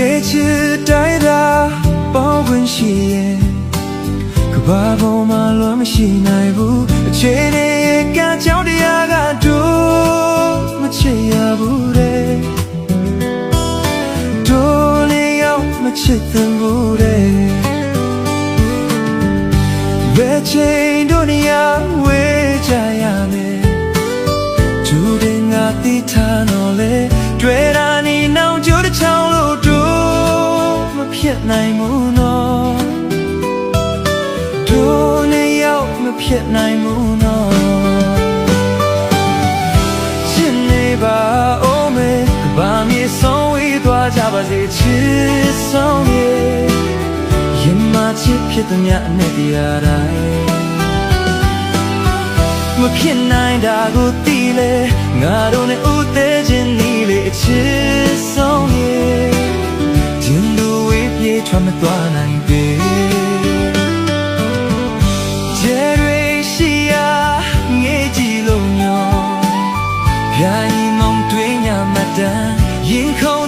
这次带他保温些，可把我马乱么西奈不，这里干叫的呀干多，么切呀不得，多里要么切等不得，为这多尼呀为家呀me，注定啊地他诺嘞，对啦你闹就的长路多。ဖြစ်နိုင်မှုနော်တို့နဲ့ရောက်မဖြစ်နိုင်မှုနော်ရှင်နေပါဦးမေဘာမြေဆုံးဝေးသွားကြပါစေချစ်ဆုံးရဲ့ရင်မချစ်ဖြစ်တဲ့မြတ်နဲ့တရားတိုင်းမဖြစ်နိုင်တာကိုသိလေငါတို့နဲ့ဥသေးခြင်းနီးလေချစ်ဆုံးရဲ့穿不断难别，这瑞西呀，爱几路鸟，偏一梦对呀马丹，因口。